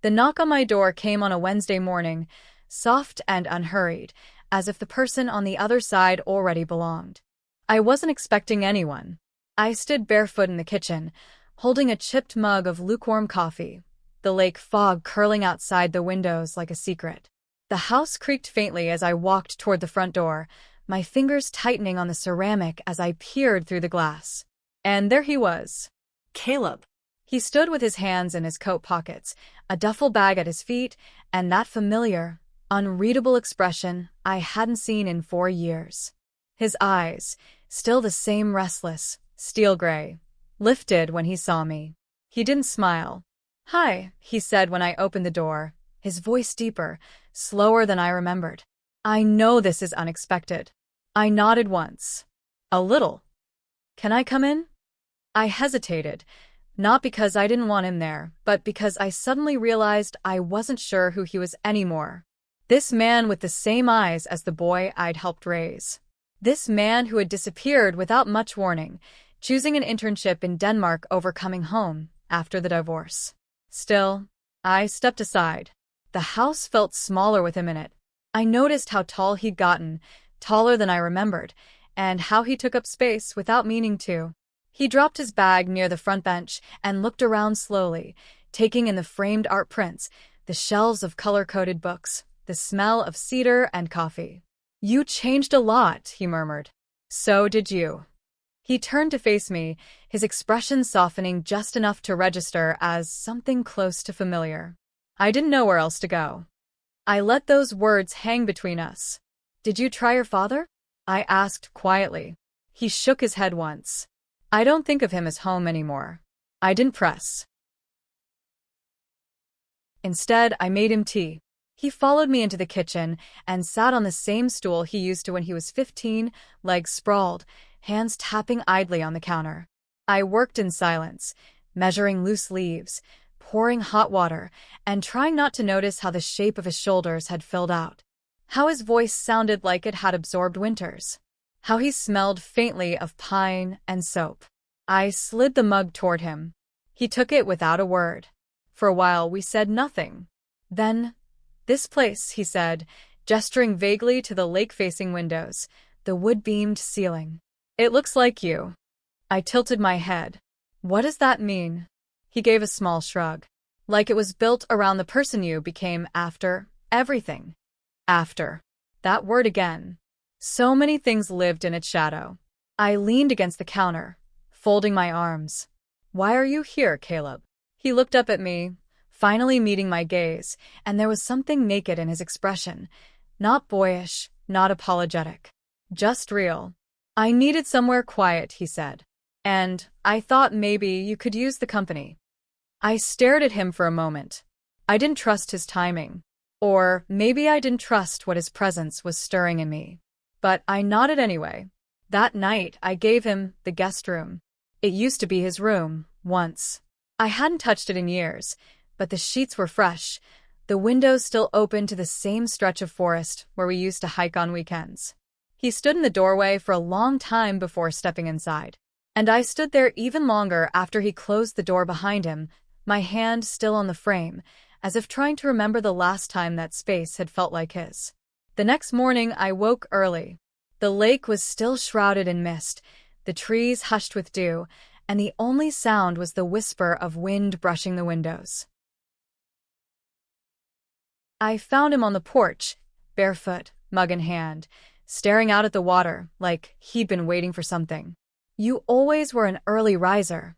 The knock on my door came on a Wednesday morning, soft and unhurried, as if the person on the other side already belonged. I wasn't expecting anyone. I stood barefoot in the kitchen, holding a chipped mug of lukewarm coffee, the lake fog curling outside the windows like a secret. The house creaked faintly as I walked toward the front door, my fingers tightening on the ceramic as I peered through the glass. And there he was. Caleb. He stood with his hands in his coat pockets, a duffel bag at his feet, and that familiar, unreadable expression I hadn't seen in 4 years. His eyes, still the same restless, steel gray, lifted when he saw me. He didn't smile. "Hi," he said when I opened the door, his voice deeper, slower than I remembered. "I know this is unexpected." I nodded once. "A little. Can I come in?" I hesitated, not because I didn't want him there, but because I suddenly realized I wasn't sure who he was anymore. This man with the same eyes as the boy I'd helped raise. This man who had disappeared without much warning, choosing an internship in Denmark over coming home after the divorce. Still, I stepped aside. The house felt smaller with him in it. I noticed how tall he'd gotten, taller than I remembered, and how he took up space without meaning to. He dropped his bag near the front bench and looked around slowly, taking in the framed art prints, the shelves of color-coded books, the smell of cedar and coffee. "You changed a lot," he murmured. "So did you." He turned to face me, his expression softening just enough to register as something close to familiar. I didn't know where else to go. I let those words hang between us. "Did you try your father?" I asked quietly. He shook his head once. "I don't think of him as home anymore." I didn't press. Instead, I made him tea. He followed me into the kitchen and sat on the same stool he used to when he was 15, legs sprawled, hands tapping idly on the counter. I worked in silence, measuring loose leaves, pouring hot water, and trying not to notice how the shape of his shoulders had filled out. How his voice sounded like it had absorbed winters. How he smelled faintly of pine and soap. I slid the mug toward him. He took it without a word. For a while we said nothing. Then, "This place," he said, gesturing vaguely to the lake-facing windows, the wood-beamed ceiling. "It looks like you." I tilted my head. "What does that mean?" He gave a small shrug. "Like it was built around the person you became after everything." After. That word again. So many things lived in its shadow. I leaned against the counter, folding my arms. "Why are you here, Caleb?" He looked up at me, finally meeting my gaze, and there was something naked in his expression. Not boyish, not apologetic. Just real. "I needed somewhere quiet," he said. "And I thought maybe you could use the company." I stared at him for a moment. I didn't trust his timing. Or maybe I didn't trust what his presence was stirring in me. But I nodded anyway. That night, I gave him the guest room. It used to be his room, once. I hadn't touched it in years, but the sheets were fresh, the windows still open to the same stretch of forest where we used to hike on weekends. He stood in the doorway for a long time before stepping inside. And I stood there even longer after he closed the door behind him, my hand still on the frame, as if trying to remember the last time that space had felt like his. The next morning, I woke early. The lake was still shrouded in mist, the trees hushed with dew, and the only sound was the whisper of wind brushing the windows. I found him on the porch, barefoot, mug in hand, staring out at the water like he'd been waiting for something. "You always were an early riser,"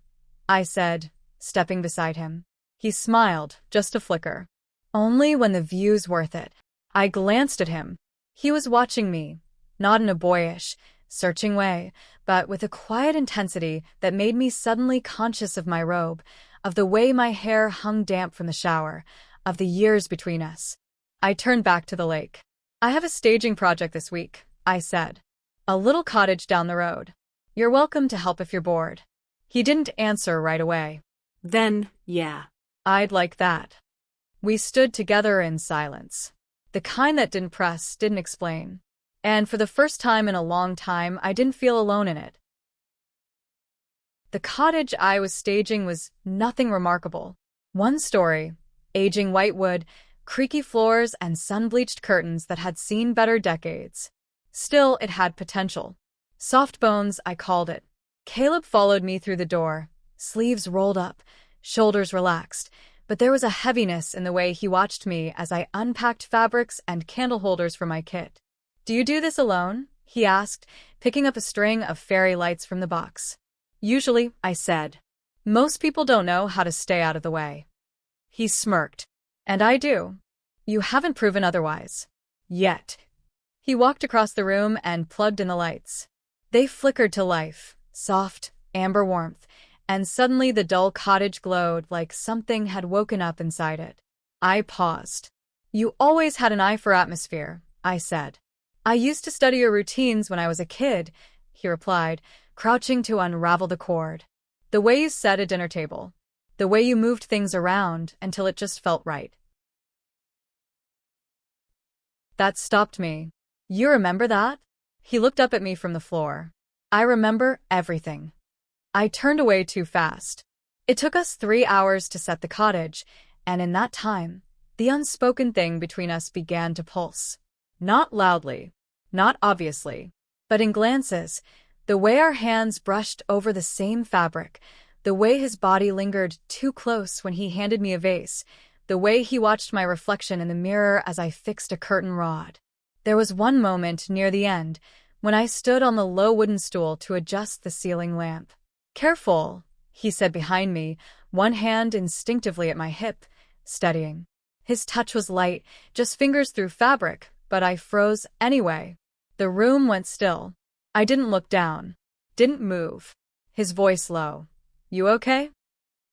I said, stepping beside him. He smiled, just a flicker. "Only when the view's worth it." I glanced at him. He was watching me, not in a boyish, searching way, but with a quiet intensity that made me suddenly conscious of my robe, of the way my hair hung damp from the shower, of the years between us. I turned back to the lake. "I have a staging project this week," I said. "A little cottage down the road. You're welcome to help if you're bored." He didn't answer right away. "Then, yeah. I'd like that." We stood together in silence. The kind that didn't press, didn't explain. And for the first time in a long time, I didn't feel alone in it. The cottage I was staging was nothing remarkable. One story, Aging whitewood, creaky floors, and sun-bleached curtains that had seen better decades. Still, it had potential. Soft bones, I called it. Caleb followed me through the door, sleeves rolled up, shoulders relaxed, but there was a heaviness in the way he watched me as I unpacked fabrics and candle holders for my kit. "Do you do this alone?" he asked, picking up a string of fairy lights from the box. "Usually," I said. "Most people don't know how to stay out of the way." He smirked. "And I do. You haven't proven otherwise. Yet." He walked across the room and plugged in the lights. They flickered to life, soft, amber warmth, and suddenly the dull cottage glowed like something had woken up inside it. I paused. "You always had an eye for atmosphere," I said. "I used to study your routines when I was a kid," he replied, crouching to unravel the cord. "The way you set a dinner table. The way you moved things around until it just felt right." That stopped me. "You remember that?" He looked up at me from the floor. "I remember everything." I turned away too fast. It took us 3 hours to set the cottage, and in that time, the unspoken thing between us began to pulse. Not loudly, not obviously, but in glances, the way our hands brushed over the same fabric, the way his body lingered too close when he handed me a vase, the way he watched my reflection in the mirror as I fixed a curtain rod. There was one moment near the end when I stood on the low wooden stool to adjust the ceiling lamp. "Careful," he said behind me, one hand instinctively at my hip, steadying. His touch was light, just fingers through fabric, but I froze anyway. The room went still. I didn't look down, didn't move. His voice low. "You okay?"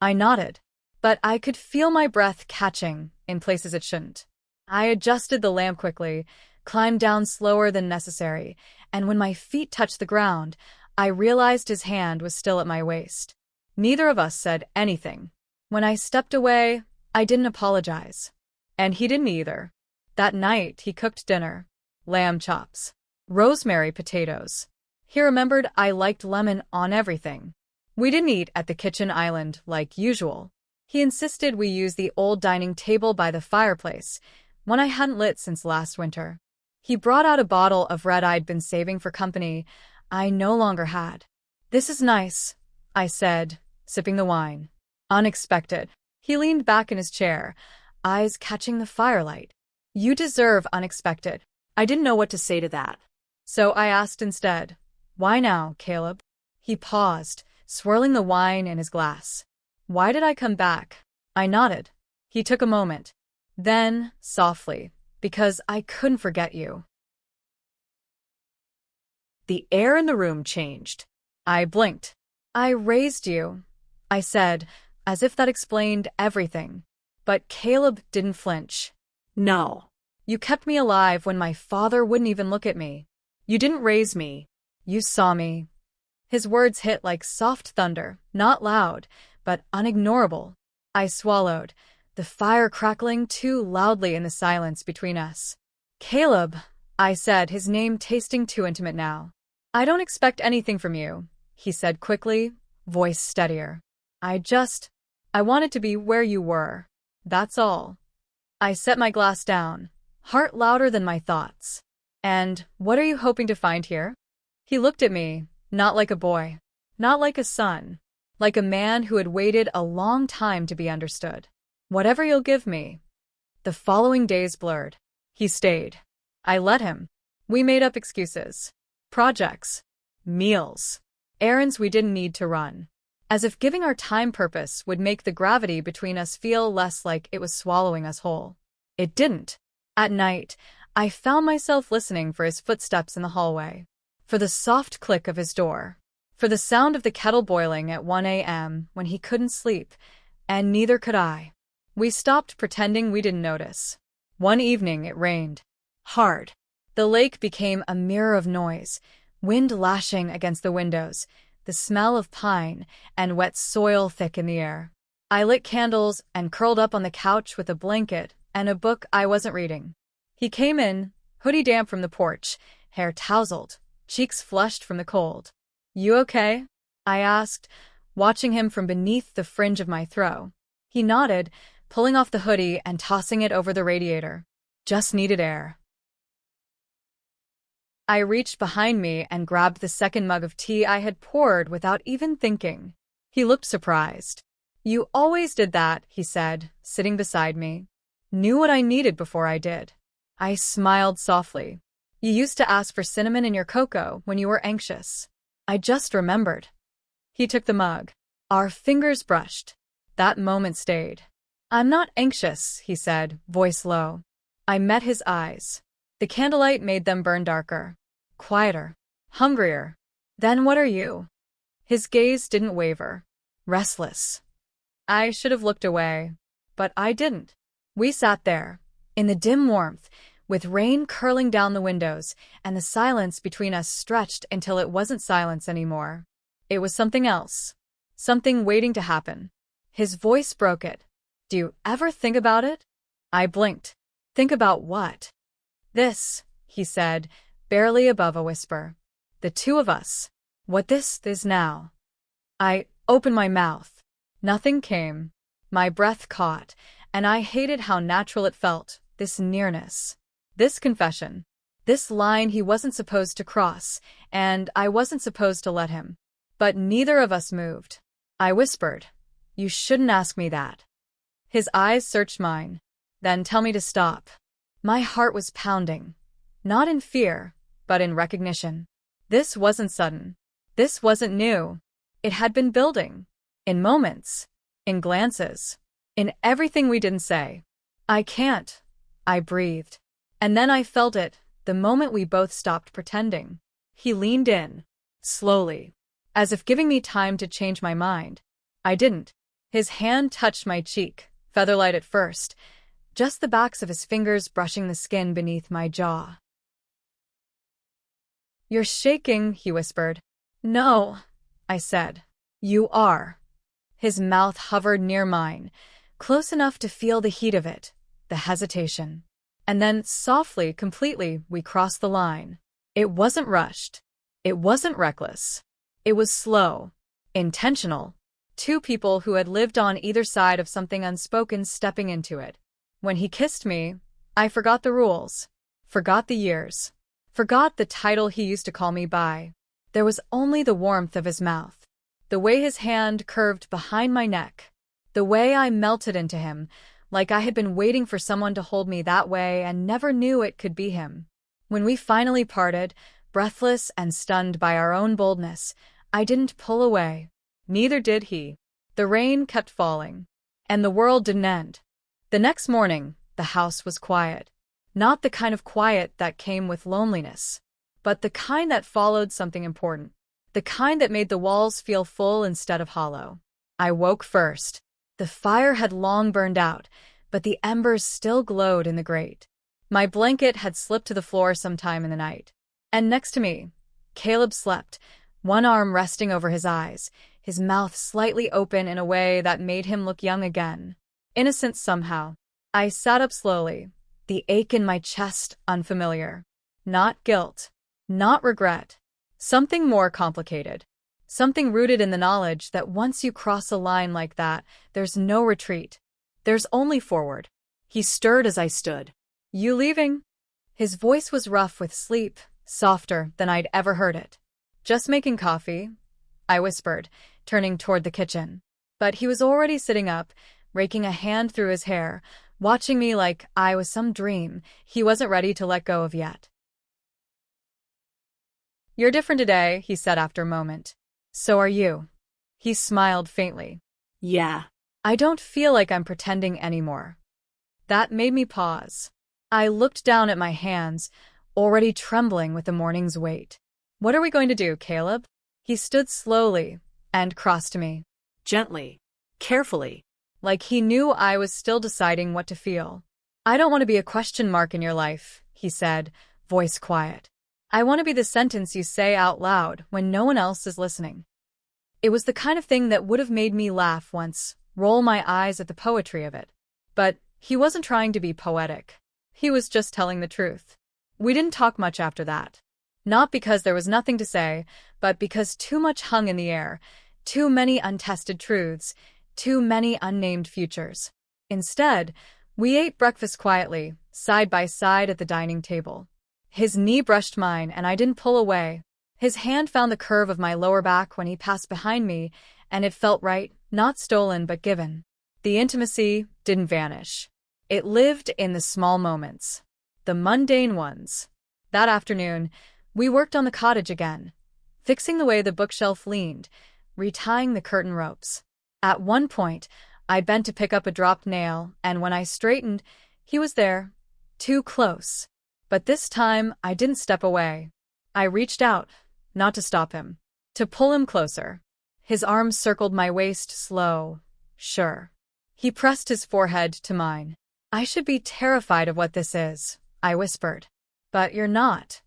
I nodded, but I could feel my breath catching in places it shouldn't. I adjusted the lamp quickly, climbed down slower than necessary, and when my feet touched the ground, I realized his hand was still at my waist. Neither of us said anything. When I stepped away, I didn't apologize. And he didn't either. That night, he cooked dinner. Lamb chops. Rosemary potatoes. He remembered I liked lemon on everything. We didn't eat at the kitchen island like usual. He insisted we use the old dining table by the fireplace, one I hadn't lit since last winter. He brought out a bottle of red I'd been saving for company I no longer had. "This is nice," I said, sipping the wine. "Unexpected." He leaned back in his chair, eyes catching the firelight. "You deserve unexpected." I didn't know what to say to that. So I asked instead, "Why now, Caleb?" He paused, swirling the wine in his glass. "Why did I come back?" I nodded. He took a moment. Then, softly, "Because I couldn't forget you." The air in the room changed. I blinked. "I raised you," I said, as if that explained everything. But Caleb didn't flinch. No. "You kept me alive when my father wouldn't even look at me. You didn't raise me. You saw me." His words hit like soft thunder, not loud, but unignorable. I swallowed, the fire crackling too loudly in the silence between us. "Caleb," I said, his name tasting too intimate now. "I don't expect anything from you," he said quickly, voice steadier. I wanted to be where you were. That's all." I set my glass down, heart louder than my thoughts. "And what are you hoping to find here?" He looked at me, not like a boy, not like a son, like a man who had waited a long time to be understood. "Whatever you'll give me." The following days blurred. He stayed. I let him. We made up excuses. Projects. Meals. Errands we didn't need to run. As if giving our time purpose would make the gravity between us feel less like it was swallowing us whole. It didn't. At night, I found myself listening for his footsteps in the hallway, for the soft click of his door, for the sound of the kettle boiling at 1 a.m. when he couldn't sleep, and neither could I. We stopped pretending we didn't notice. One evening it rained. Hard. The lake became a mirror of noise, wind lashing against the windows, the smell of pine and wet soil thick in the air. I lit candles and curled up on the couch with a blanket and a book I wasn't reading. He came in, hoodie damp from the porch, hair tousled, cheeks flushed from the cold. "You okay?" I asked, watching him from beneath the fringe of my throw. He nodded, pulling off the hoodie and tossing it over the radiator. Just needed air. I reached behind me and grabbed the second mug of tea I had poured without even thinking. He looked surprised. You always did that, he said, sitting beside me. Knew what I needed before I did. I smiled softly. You used to ask for cinnamon in your cocoa when you were anxious. I just remembered. He took the mug. Our fingers brushed. That moment stayed. I'm not anxious, he said, voice low. I met his eyes. The candlelight made them burn darker, quieter, hungrier. Then what are you? His gaze didn't waver. Restless. I should have looked away, but I didn't. We sat there, in the dim warmth, with rain curling down the windows, and the silence between us stretched until it wasn't silence anymore. It was something else. Something waiting to happen. His voice broke it. Do you ever think about it? I blinked. Think about what? This, he said, barely above a whisper. The two of us. What this is now. I opened my mouth. Nothing came. My breath caught, and I hated how natural it felt, this nearness. This confession. This line he wasn't supposed to cross, and I wasn't supposed to let him. But neither of us moved. I whispered, You shouldn't ask me that. His eyes searched mine. Then tell me to stop. My heart was pounding. Not in fear, but in recognition. This wasn't sudden. This wasn't new. It had been building. In moments. In glances. In everything we didn't say. I can't. I breathed. And then I felt it, the moment we both stopped pretending. He leaned in. Slowly. As if giving me time to change my mind. I didn't. His hand touched my cheek, featherlight at first, just the backs of his fingers brushing the skin beneath my jaw. You're shaking, he whispered. No, I said. You are. His mouth hovered near mine, close enough to feel the heat of it, the hesitation. And then, softly, completely, we crossed the line. It wasn't rushed. It wasn't reckless. It was slow, intentional. Two people who had lived on either side of something unspoken stepping into it. When he kissed me, I forgot the rules, forgot the years, forgot the title he used to call me by. There was only the warmth of his mouth, the way his hand curved behind my neck, the way I melted into him, like I had been waiting for someone to hold me that way and never knew it could be him. When we finally parted, breathless and stunned by our own boldness, I didn't pull away. Neither did he. The rain kept falling, and the world didn't end. The next morning, the house was quiet. Not the kind of quiet that came with loneliness, but the kind that followed something important. The kind that made the walls feel full instead of hollow. I woke first. The fire had long burned out, but the embers still glowed in the grate. My blanket had slipped to the floor sometime in the night. And next to me, Caleb slept, one arm resting over his eyes, his mouth slightly open in a way that made him look young again. Innocent somehow. I sat up slowly, the ache in my chest unfamiliar. Not guilt. Not regret. Something more complicated. Something rooted in the knowledge that once you cross a line like that, there's no retreat. There's only forward. He stirred as I stood. You leaving? His voice was rough with sleep, softer than I'd ever heard it. Just making coffee, I whispered, turning toward the kitchen. But he was already sitting up, raking a hand through his hair, watching me like I was some dream he wasn't ready to let go of yet. You're different today, he said after a moment. So are you. He smiled faintly. Yeah. I don't feel like I'm pretending anymore. That made me pause. I looked down at my hands, already trembling with the morning's weight. What are we going to do, Caleb? He stood slowly and crossed to me. Gently. Carefully. Like he knew I was still deciding what to feel. I don't want to be a question mark in your life, he said, voice quiet. I want to be the sentence you say out loud when no one else is listening. It was the kind of thing that would have made me laugh once, roll my eyes at the poetry of it. But he wasn't trying to be poetic. He was just telling the truth. We didn't talk much after that. Not because there was nothing to say, but because too much hung in the air, too many untested truths, too many unnamed futures. Instead, we ate breakfast quietly, side by side at the dining table. His knee brushed mine and I didn't pull away. His hand found the curve of my lower back when he passed behind me, and it felt right, not stolen but given. The intimacy didn't vanish. It lived in the small moments, the mundane ones. That afternoon, we worked on the cottage again, fixing the way the bookshelf leaned, retying the curtain ropes. At one point, I bent to pick up a dropped nail, and when I straightened, he was there, too close. But this time, I didn't step away. I reached out, not to stop him, to pull him closer. His arms circled my waist, slow, sure. He pressed his forehead to mine. I should be terrified of what this is, I whispered. But you're not.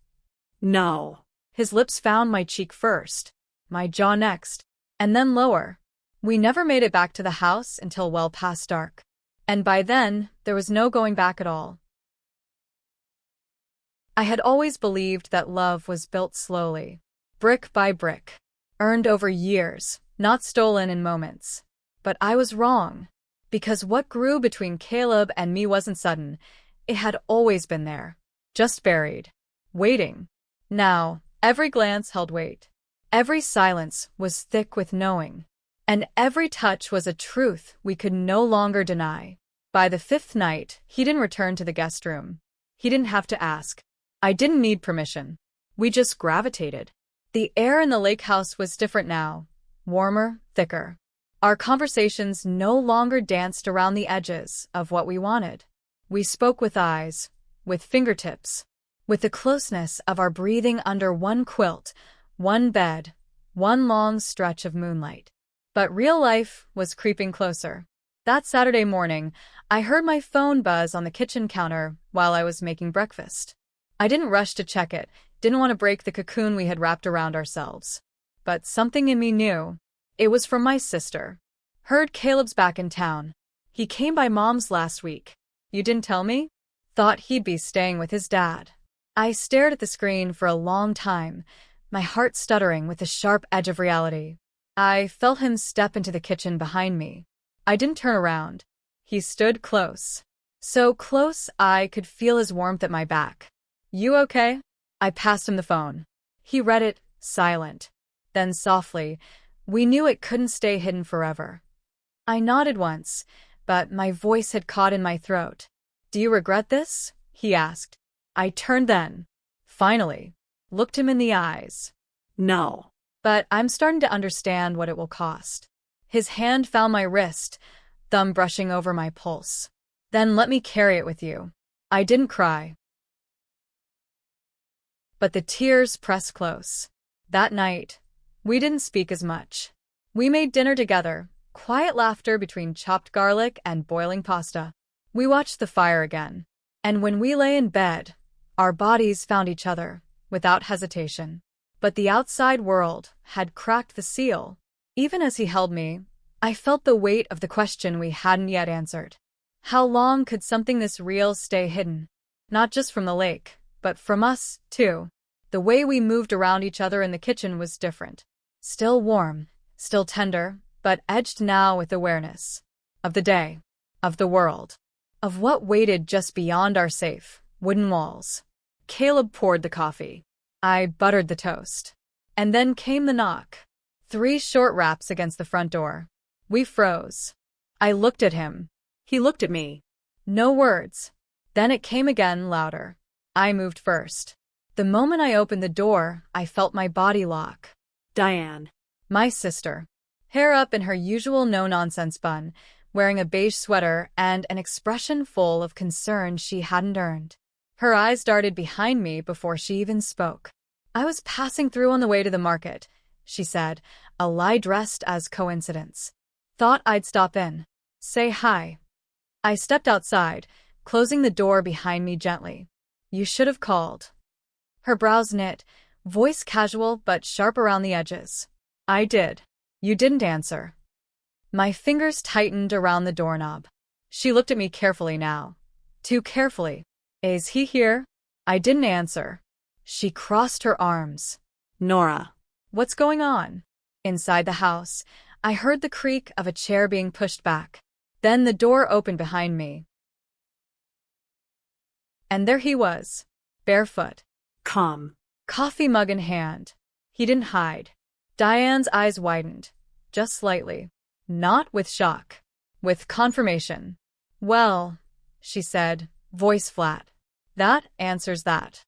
No. His lips found my cheek first, my jaw next, and then lower. We never made it back to the house until well past dark. And by then, there was no going back at all. I had always believed that love was built slowly, brick by brick, earned over years, not stolen in moments. But I was wrong, because what grew between Caleb and me wasn't sudden. It had always been there, just buried, waiting. Now, every glance held weight. Every silence was thick with knowing. And every touch was a truth we could no longer deny. By the fifth night, he didn't return to the guest room. He didn't have to ask. I didn't need permission. We just gravitated. The air in the lake house was different now, warmer, thicker. Our conversations no longer danced around the edges of what we wanted. We spoke with eyes, with fingertips, with the closeness of our breathing under one quilt, one bed, one long stretch of moonlight. But real life was creeping closer. That Saturday morning, I heard my phone buzz on the kitchen counter while I was making breakfast. I didn't rush to check it, didn't want to break the cocoon we had wrapped around ourselves. But something in me knew. It was from my sister. Heard Caleb's back in town. He came by Mom's last week. You didn't tell me? Thought he'd be staying with his dad. I stared at the screen for a long time, my heart stuttering with the sharp edge of reality. I felt him step into the kitchen behind me. I didn't turn around. He stood close. So close I could feel his warmth at my back. You okay? I passed him the phone. He read it, silent. Then softly, we knew it couldn't stay hidden forever. I nodded once, but my voice had caught in my throat. Do you regret this? He asked. I turned then. Finally. Looked him in the eyes. No. But I'm starting to understand what it will cost. His hand found my wrist, thumb brushing over my pulse. Then let me carry it with you. I didn't cry. But the tears pressed close. That night, we didn't speak as much. We made dinner together, quiet laughter between chopped garlic and boiling pasta. We watched the fire again. And when we lay in bed, our bodies found each other, without hesitation. But the outside world had cracked the seal. Even as he held me, I felt the weight of the question we hadn't yet answered. How long could something this real stay hidden? Not just from the lake, but from us, too. The way we moved around each other in the kitchen was different. Still warm, still tender, but edged now with awareness. Of the day. Of the world. Of what waited just beyond our safe, wooden walls. Caleb poured the coffee. I buttered the toast. And then came the knock. 3 short raps against the front door. We froze. I looked at him. He looked at me. No words. Then it came again, louder. I moved first. The moment I opened the door, I felt my body lock. Diane. My sister. Hair up in her usual no-nonsense bun, wearing a beige sweater and an expression full of concern she hadn't earned. Her eyes darted behind me before she even spoke. I was passing through on the way to the market, she said, a lie dressed as coincidence. Thought I'd stop in. Say hi. I stepped outside, closing the door behind me gently. You should have called. Her brows knit, voice casual but sharp around the edges. I did. You didn't answer. My fingers tightened around the doorknob. She looked at me carefully now. Too carefully. Is he here? I didn't answer. She crossed her arms. Nora. What's going on? Inside the house, I heard the creak of a chair being pushed back. Then the door opened behind me. And there he was, barefoot, Come. coffee mug in hand. He didn't hide. Diane's eyes widened, just slightly. Not with shock, with confirmation. Well, she said, voice flat. That answers that.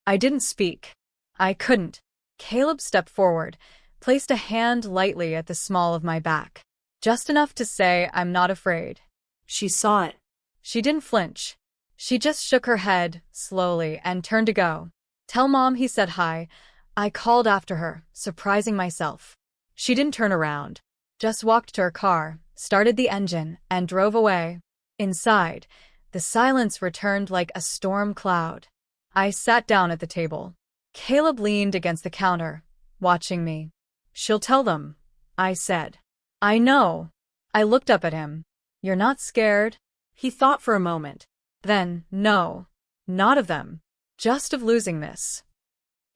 I didn't speak. I couldn't. Caleb stepped forward, placed a hand lightly at the small of my back. Just enough to say I'm not afraid. She saw it. She didn't flinch. She just shook her head, slowly, and turned to go. Tell Mom he said hi. I called after her, surprising myself. She didn't turn around. Just walked to her car, started the engine, and drove away. Inside, the silence returned like a storm cloud. I sat down at the table. Caleb leaned against the counter, watching me. She'll tell them, I said. I know. I looked up at him. You're not scared? He thought for a moment. Then, no. Not of them. Just of losing this.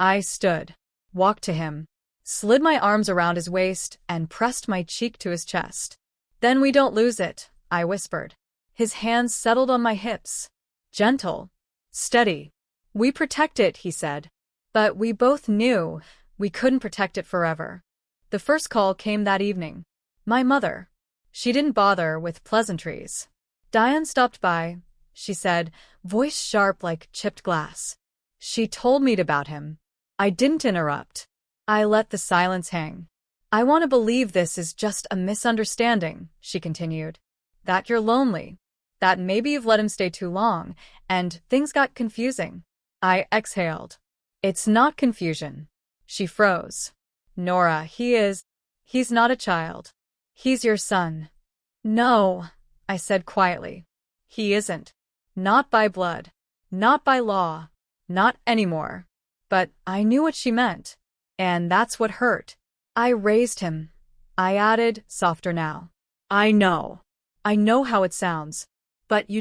I stood, walked to him, slid my arms around his waist, and pressed my cheek to his chest. Then we don't lose it, I whispered. His hands settled on my hips. Gentle. Steady. We protect it, he said. But we both knew we couldn't protect it forever. The first call came that evening. My mother. She didn't bother with pleasantries. Diane stopped by, she said, voice sharp like chipped glass. She told me about him. I didn't interrupt. I let the silence hang. I want to believe this is just a misunderstanding, she continued. That you're lonely. That maybe you've let him stay too long, and things got confusing. I exhaled. It's not confusion. She froze. Nora, he's not a child. He's your son. No, I said quietly. He isn't. Not by blood. Not by law. Not anymore. But I knew what she meant. And that's what hurt. I raised him. I added, softer now. I know. I know how it sounds. But you